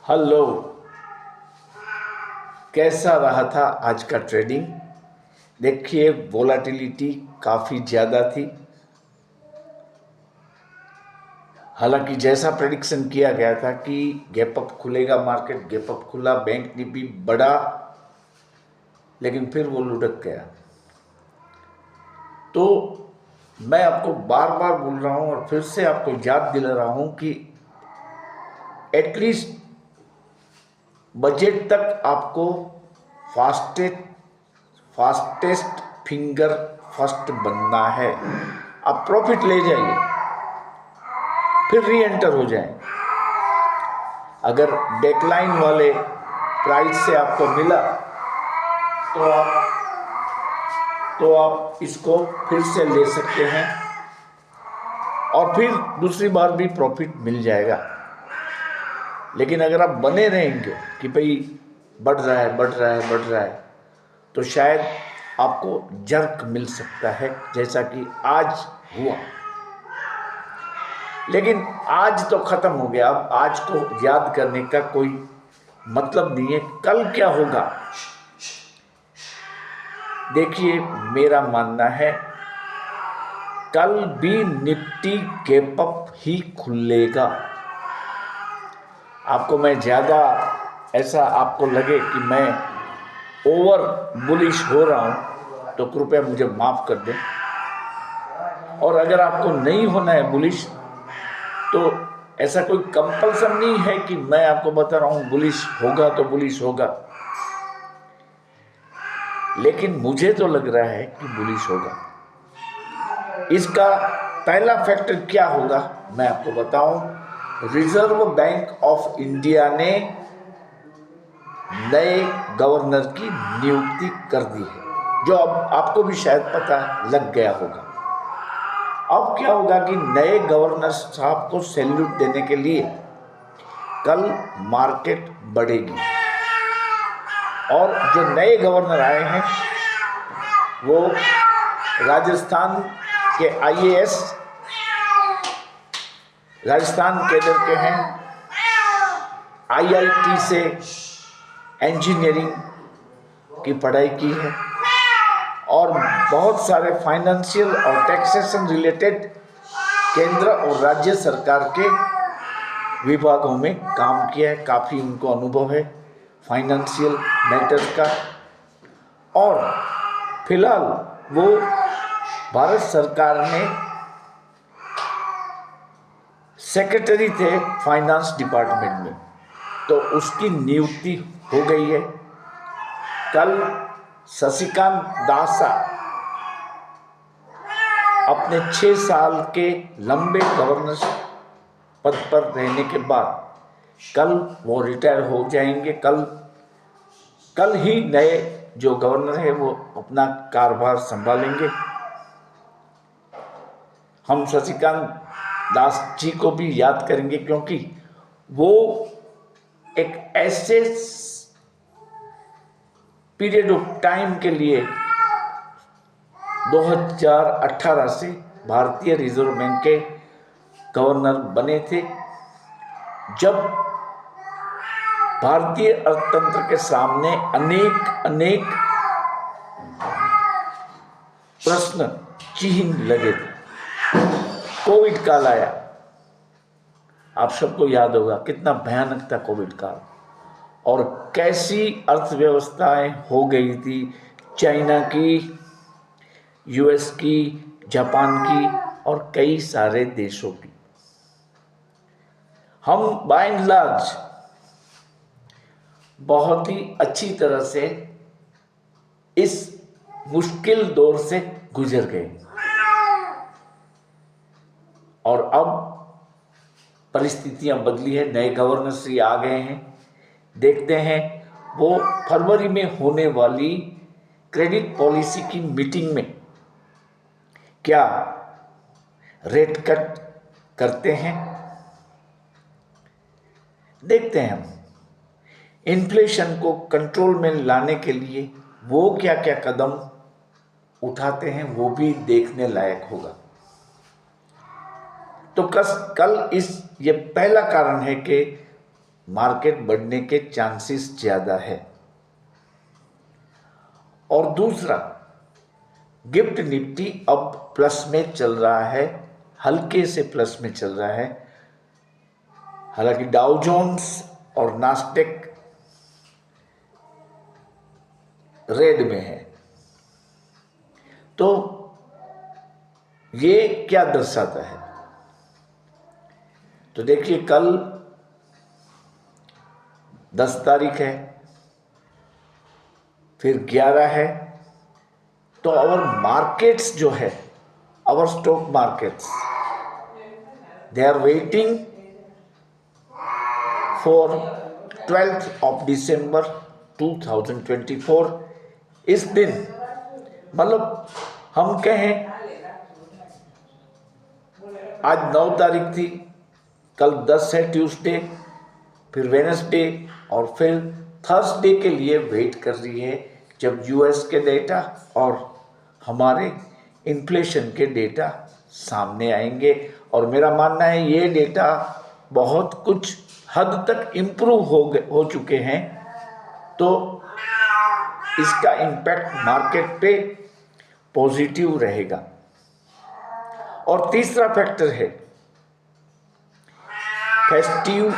Hello. कैसा रहा था आज का ट्रेडिंग? देखिए, वोलाटिलिटी काफ़ी ज़्यादा थी। हालांकि जैसा प्रेडिक्शन किया गया था कि गैप अप खुलेगा, मार्केट गैप अप खुला, बैंक निफ्टी बढ़ा, लेकिन फिर वो लुढ़क गया। तो मैं आपको बार बार बोल रहा हूँ और फिर से आपको याद दिला रहा हूँ कि एटलीस्ट बजट तक आपको फास्टेस्ट फिंगर फर्स्ट बनना है। आप प्रॉफिट ले जाइए, फिर री एंटर हो जाए। अगर डेक्लाइन वाले प्राइस से आपको मिला तो आप इसको फिर से ले सकते हैं और फिर दूसरी बार भी प्रॉफिट मिल जाएगा। लेकिन अगर आप बने रहेंगे कि भाई बढ़ रहा है, तो शायद आपको जर्क मिल सकता है, जैसा कि आज हुआ। लेकिन आज तो खत्म हो गया। अब आज को याद करने का कोई मतलब नहीं है। कल क्या होगा, देखिए, मेरा मानना है कल भी निफ्टी गैप अप ही खुलेगा। आपको मैं ज़्यादा ऐसा आपको लगे कि मैं ओवर बुलिश हो रहा हूँ तो कृपया मुझे माफ़ कर दें। और अगर आपको नहीं होना है बुलिश, तो ऐसा कोई कंपल्सन नहीं है कि मैं आपको बता रहा हूँ बुलिश होगा तो बुलिश होगा, लेकिन मुझे तो लग रहा है कि बुलिश होगा। इसका पहला फैक्टर क्या होगा मैं आपको बताऊं। रिजर्व बैंक ऑफ इंडिया ने नए गवर्नर की नियुक्ति कर दी है, जो अब आपको भी शायद पता लग गया होगा। अब क्या होगा कि नए गवर्नर साहब को सैल्यूट देने के लिए कल मार्केट बढ़ेगी। और जो नए गवर्नर आए हैं वो राजस्थान के आईएएस, राजस्थान कैडर के हैं, आईआईटी से इंजीनियरिंग की पढ़ाई की है और बहुत सारे फाइनेंशियल और टैक्सेशन रिलेटेड केंद्र और राज्य सरकार के विभागों में काम किया है। काफ़ी उनको अनुभव है फाइनेंशियल मैटर्स का। और फिलहाल वो भारत सरकार में सेक्रेटरी थे फाइनेंस डिपार्टमेंट में, तो उसकी नियुक्ति हो गई है। कल शशिकांत दास अपने 6 साल के लंबे गवर्नर पद पर रहने के बाद कल वो रिटायर हो जाएंगे। कल ही नए जो गवर्नर है वो अपना कारभार संभालेंगे। हम शशिकांत दास जी को भी याद करेंगे, क्योंकि वो एक ऐसे पीरियड ऑफ टाइम के लिए 2018 से भारतीय रिजर्व बैंक के गवर्नर बने थे, जब भारतीय अर्थतंत्र के सामने अनेक प्रश्न चिन्ह लगे थे। कोविड काल आया, आप सबको याद होगा कितना भयानक था कोविड काल, और कैसी अर्थव्यवस्थाएं हो गई थी चाइना की, यूएस की, जापान की और कई सारे देशों की। हम बाय एंड लार्ज बहुत ही अच्छी तरह से इस मुश्किल दौर से गुजर गए और अब परिस्थितियां बदली है। नए गवर्नर श्री आ गए हैं। देखते हैं वो फरवरी में होने वाली क्रेडिट पॉलिसी की मीटिंग में क्या रेट कट करते हैं। देखते हैं हम इन्फ्लेशन को कंट्रोल में लाने के लिए वो क्या क्या कदम उठाते हैं, वो भी देखने लायक होगा। तो कल ये पहला कारण है कि मार्केट बढ़ने के चांसेस ज़्यादा है। और दूसरा, गिफ्ट निफ्टी अब प्लस में चल रहा है, हल्के से प्लस में चल रहा है। हालांकि डाउ जोन्स और नास्टेक रेड में है। तो ये क्या दर्शाता है? तो देखिए, कल 10 तारीख है, फिर 11 है। तो आवर मार्केट्स जो है, our stock markets, they are waiting for 12th of December 2024। इस दिन मतलब हम कहें आज 9 तारीख थी, कल 10 है ट्यूसडे, फिर वेडनेसडे और फिर थर्सडे के लिए वेट कर रही है, जब यूएस के डेटा और हमारे इन्फ्लेशन के डेटा सामने आएंगे। और मेरा मानना है ये डेटा बहुत कुछ हद तक इम्प्रूव हो चुके हैं, तो इसका इम्पैक्ट मार्केट पे पॉजिटिव रहेगा। और तीसरा फैक्टर है festive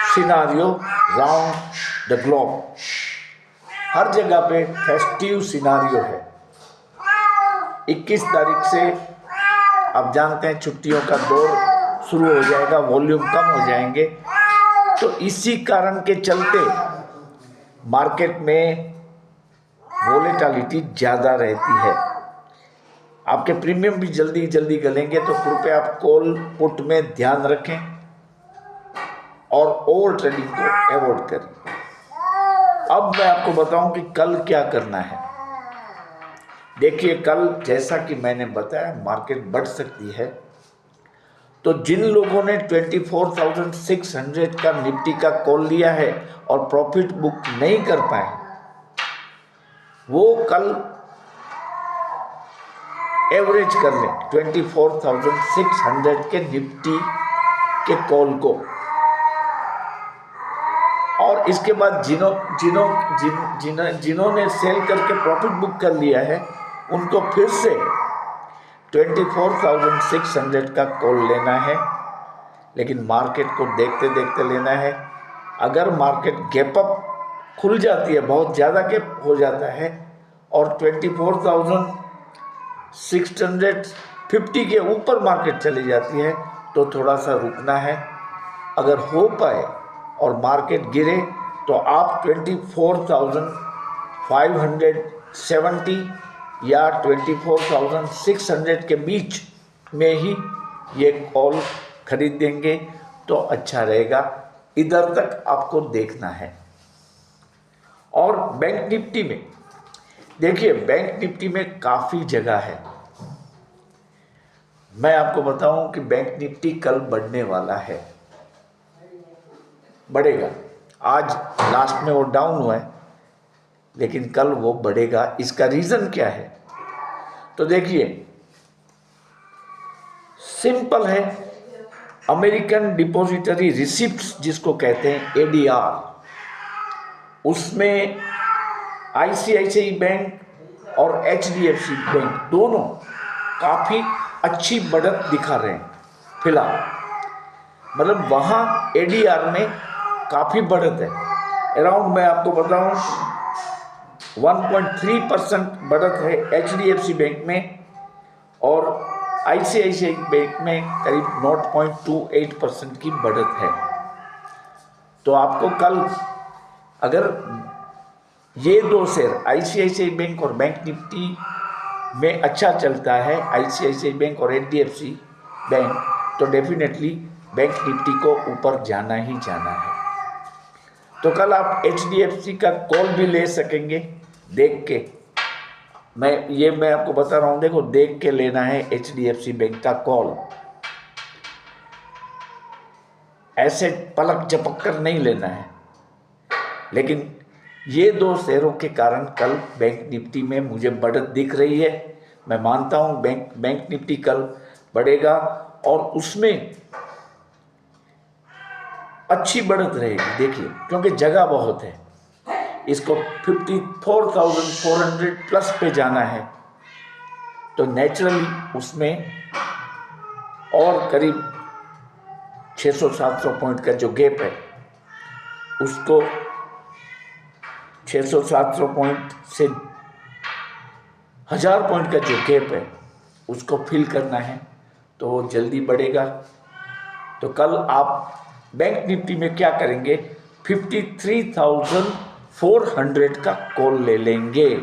scenario round the globe. हर जगह पे फेस्टिव सिनारियो है। 21 तारीख से आप जानते हैं छुट्टियों का दौर शुरू हो जाएगा, वॉल्यूम कम हो जाएंगे। तो इसी कारण के चलते मार्केट में वोलेटिलिटी ज़्यादा रहती है। आपके प्रीमियम भी जल्दी जल्दी गलेंगे, तो कृपया आप कॉल पुट में ध्यान रखें और ओवर ट्रेडिंग को अवॉइड करें। अब मैं आपको बताऊं कि कल क्या करना है। देखिए, कल जैसा कि मैंने बताया मार्केट बढ़ सकती है। तो जिन लोगों ने 24,600 का निफ्टी का कॉल लिया है और प्रॉफिट बुक नहीं कर पाए, वो कल एवरेज कर लें 24,600 के निफ्टी के कॉल को। और इसके बाद जिन्होंने सेल करके प्रॉफिट बुक कर लिया है, उनको फिर से 24,600 का कॉल लेना है। लेकिन मार्केट को देखते देखते लेना है। अगर मार्केट गैप अप खुल जाती है, बहुत ज़्यादा गैप हो जाता है और 24,650 के ऊपर मार्केट चली जाती है, तो थोड़ा सा रुकना है। अगर हो पाए और मार्केट गिरे तो आप 24,570 या 24,600 के बीच में ही ये कॉल खरीदेंगे तो अच्छा रहेगा। इधर तक आपको देखना है। और बैंक निफ्टी में देखिए, बैंक निफ्टी में काफ़ी जगह है। मैं आपको बताऊं कि बैंक निफ्टी कल बढ़ने वाला है, बढ़ेगा। आज लास्ट में वो डाउन हुआ है, लेकिन कल वो बढ़ेगा। इसका रीज़न क्या है? तो देखिए, सिंपल है। अमेरिकन डिपॉजिटरी रिसिप्ट्स जिसको कहते हैं ADR, उसमें ICICI बैंक और HDFC बैंक दोनों काफ़ी अच्छी बढ़त दिखा रहे हैं फिलहाल। मतलब वहाँ ADR में काफ़ी बढ़त है। अराउंड मैं आपको बताऊं 1.3% बढ़त है HDFC बैंक में, और ICICI बैंक में करीब 0.28% की बढ़त है। तो आपको कल अगर ये दो शेयर ICICI बैंक और बैंक निफ्टी में अच्छा चलता है, ICICI बैंक और HDFC बैंक, तो डेफिनेटली बैंक निफ्टी को ऊपर जाना ही जाना है। तो कल आप HDFC का कॉल भी ले सकेंगे देख के। मैं आपको बता रहा हूँ, देखो देख के लेना है HDFC बैंक का कॉल, ऐसे पलक झपक कर नहीं लेना है। लेकिन ये दो शेयरों के कारण कल बैंक निफ्टी में मुझे बढ़त दिख रही है। मैं मानता हूँ बैंक निफ्टी कल बढ़ेगा। और उसमें अच्छी बढ़त रहेगी। देखिए, क्योंकि जगह बहुत है, इसको 54,400 प्लस पे जाना है, तो नेचुरली उसमें और करीब 600-700 पॉइंट का जो गैप है, उसको 600-700 पॉइंट से 1000 पॉइंट का जो गैप है उसको फिल करना है, तो वो जल्दी बढ़ेगा। तो कल आप बैंक निफ्टी में क्या करेंगे, 53,400 का कॉल ले लेंगे।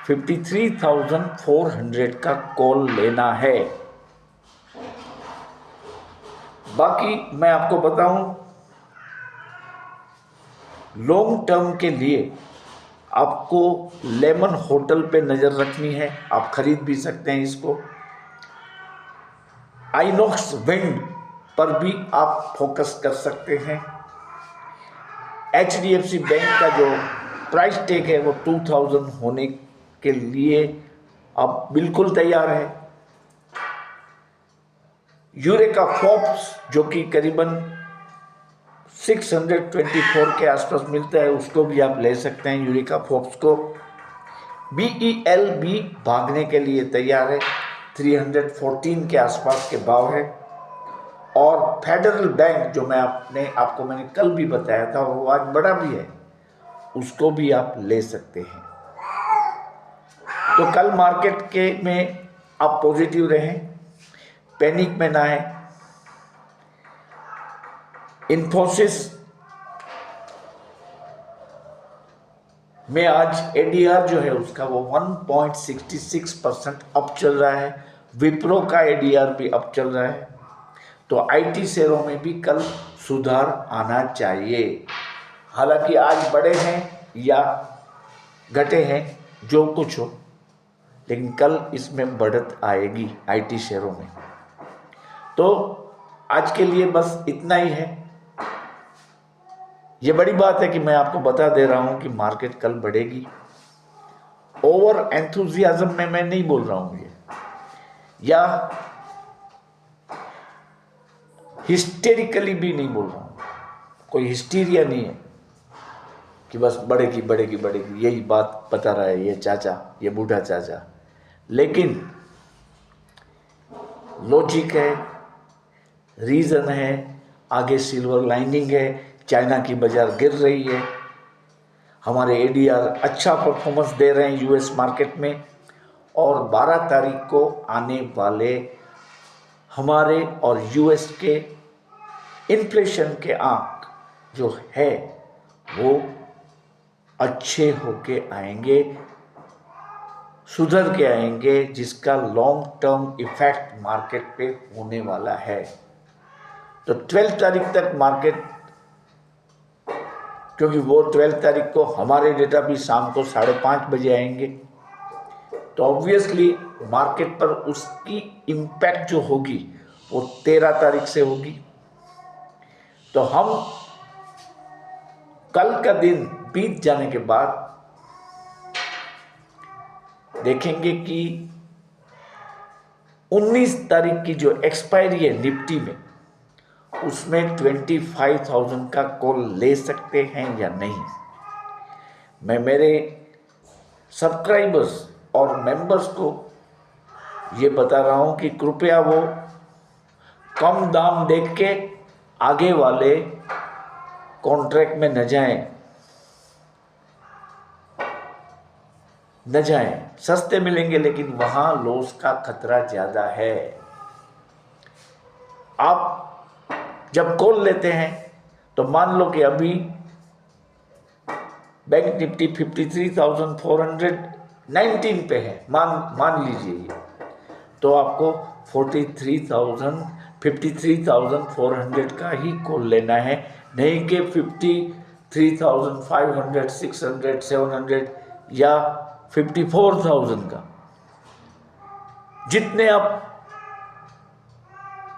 53,400 का कॉल लेना है। बाकी मैं आपको बताऊं, लॉन्ग टर्म के लिए आपको लेमन होटल पे नज़र रखनी है, आप खरीद भी सकते हैं इसको। आइनॉक्स विंड पर भी आप फोकस कर सकते हैं। HDFC बैंक का जो प्राइस टैग है वो 2000 होने के लिए आप बिल्कुल तैयार है। यूरेका फोर्ब्स जो कि करीबन 624 के आसपास मिलता है, उसको भी आप ले सकते हैं यूरेका फोर्ब्स को। BEL भी भागने के लिए तैयार है, 314 के आसपास के भाव है। और फेडरल बैंक जो मैंने कल भी बताया था, वो आज बढ़ा भी है, उसको भी आप ले सकते हैं। तो कल मार्केट के में आप पॉजिटिव रहें, पैनिक में ना आए। इन्फोसिस में आज ADR जो है उसका वो 1.66% अप चल रहा है। विप्रो का ADR भी अप चल रहा है। तो IT शेयरों में भी कल सुधार आना चाहिए। हालांकि आज बढ़े हैं या घटे हैं, जो कुछ हो, लेकिन कल इसमें बढ़त आएगी IT शेयरों में। तो आज के लिए बस इतना ही है। ये बड़ी बात है कि मैं आपको बता दे रहा हूं कि मार्केट कल बढ़ेगी। ओवर एंथुजियाज्म में मैं नहीं बोल रहा हूं ये, या हिस्टेरिकली भी नहीं बोल रहा हूं। कोई हिस्टीरिया नहीं है कि बस बढ़ेगी बढ़ेगी बढ़ेगी, यही बात बता रहा है ये चाचा, ये बूढ़ा चाचा। लेकिन लॉजिक है, रीजन है, आगे सिल्वर लाइनिंग है। चाइना की बाजार गिर रही है, हमारे ADR अच्छा परफॉर्मेंस दे रहे हैं US मार्केट में। और 12 तारीख को आने वाले हमारे और US के इन्फ्लेशन के आंक जो है वो अच्छे होके आएंगे, सुधर के आएंगे, जिसका लॉन्ग टर्म इफेक्ट मार्केट पे होने वाला है। तो 12 तारीख तक मार्केट, क्योंकि वो 12 तारीख को हमारे डेटा भी शाम को 5:30 बजे आएंगे, तो ऑब्वियसली मार्केट पर उसकी इम्पैक्ट जो होगी वो 13 तारीख से होगी। तो हम कल का दिन बीत जाने के बाद देखेंगे कि 19 तारीख की जो एक्सपायरी है निफ्टी में, उसमें 25,000 का कॉल ले सकते हैं या नहीं। मैं मेरे सब्सक्राइबर्स और मेंबर्स को ये बता रहा हूं कि कृपया वो कम दाम देख के आगे वाले कॉन्ट्रैक्ट में न जाएं। सस्ते मिलेंगे लेकिन वहां लॉस का खतरा ज़्यादा है। आप जब कॉल लेते हैं तो मान लो कि अभी बैंक निफ्टी 53,419 पे है, मान लीजिए ये, तो आपको 53,400 का ही कॉल लेना है, नहीं कि 53,500, 600, 700 या 54,000 का। जितने आप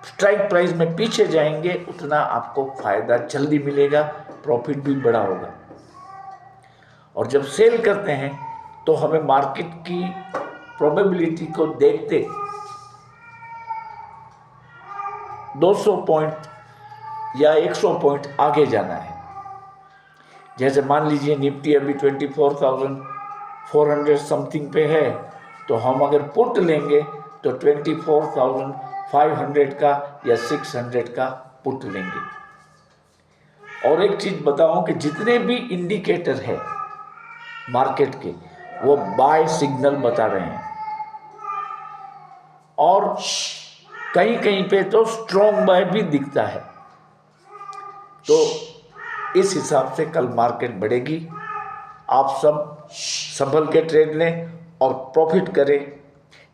स्ट्राइक प्राइस में पीछे जाएंगे उतना आपको फायदा जल्दी मिलेगा, प्रॉफिट भी बड़ा होगा। और जब सेल करते हैं तो हमें मार्केट की प्रोबेबिलिटी को देखते 200 पॉइंट या 100 पॉइंट आगे जाना है। जैसे मान लीजिए निफ्टी अभी 24,400 समथिंग पे है, तो हम अगर पुट लेंगे तो 24,500 का या 600 का पुट लेंगे। और एक चीज़ बताऊं कि जितने भी इंडिकेटर है मार्केट के, वो बाय सिग्नल बता रहे हैं, और कहीं कहीं पे तो स्ट्रॉन्ग बाय भी दिखता है। तो इस हिसाब से कल मार्केट बढ़ेगी। आप सब संभल के ट्रेड लें और प्रॉफिट करें।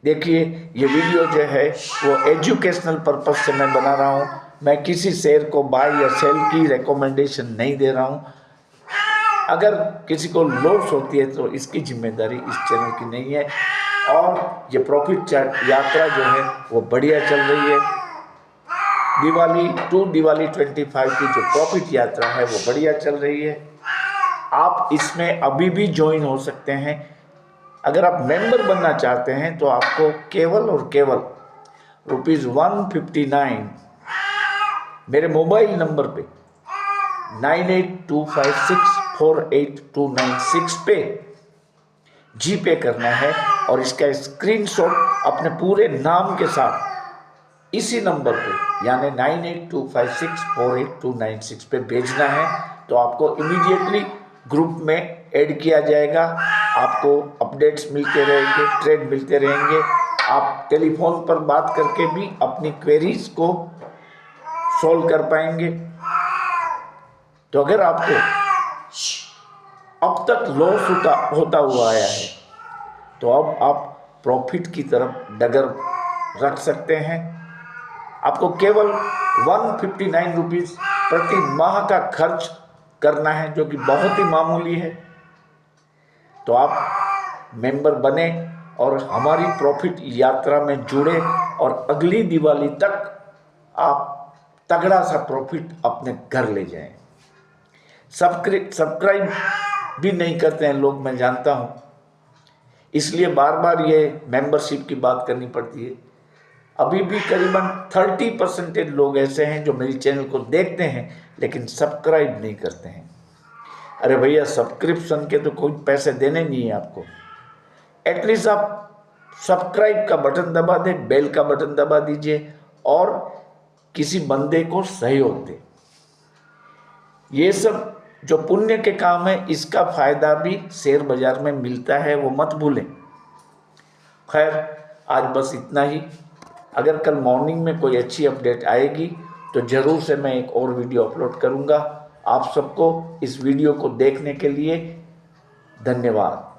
देखिए, ये वीडियो जो है वो एजुकेशनल पर्पस से मैं बना रहा हूँ। मैं किसी शेयर को बाय या सेल की रिकमेंडेशन नहीं दे रहा हूँ। अगर किसी को लॉस होती है तो इसकी जिम्मेदारी इस चैनल की नहीं है। और ये प्रॉफिट यात्रा जो है वो बढ़िया चल रही है। दिवाली 25 की जो प्रॉफिट यात्रा है वो बढ़िया चल रही है। आप इसमें अभी भी ज्वाइन हो सकते हैं। अगर आप मेंबर बनना चाहते हैं तो आपको केवल और केवल ₹159 मेरे मोबाइल नंबर पे 9825648296 पे जीपे करना है, और इसका स्क्रीनशॉट अपने पूरे नाम के साथ इसी नंबर पे यानी 9825648296 पे भेजना है। तो आपको इमीडिएटली ग्रुप में ऐड किया जाएगा। आपको अपडेट्स मिलते रहेंगे, ट्रेड मिलते रहेंगे। आप टेलीफोन पर बात करके भी अपनी क्वेरीज को सॉल्व कर पाएंगे। तो अगर आपको अब तक लॉस होता हुआ आया है तो अब आप प्रॉफिट की तरफ डगर रख सकते हैं। आपको केवल 159 रुपीज़ प्रति माह का खर्च करना है, जो कि बहुत ही मामूली है। तो आप मेंबर बने और हमारी प्रॉफिट यात्रा में जुड़े, और अगली दिवाली तक आप तगड़ा सा प्रॉफिट अपने घर ले जाएं। सब्सक्राइब भी नहीं करते हैं लोग, मैं जानता हूं, इसलिए बार बार ये मेंबरशिप की बात करनी पड़ती है। अभी भी करीबन 30% लोग ऐसे हैं जो मेरी चैनल को देखते हैं लेकिन सब्सक्राइब नहीं करते हैं। अरे भैया, सब्सक्रिप्शन के तो कोई पैसे देने नहीं है आपको। एटलीस्ट आप सब्सक्राइब का बटन दबा दें, बेल का बटन दबा दीजिए और किसी बंदे को सहयोग दें। ये सब जो पुण्य के काम है, इसका फायदा भी शेयर बाजार में मिलता है, वो मत भूलें। खैर, आज बस इतना ही। अगर कल मॉर्निंग में कोई अच्छी अपडेट आएगी तो ज़रूर से मैं एक और वीडियो अपलोड करूंगा। आप सबको इस वीडियो को देखने के लिए धन्यवाद।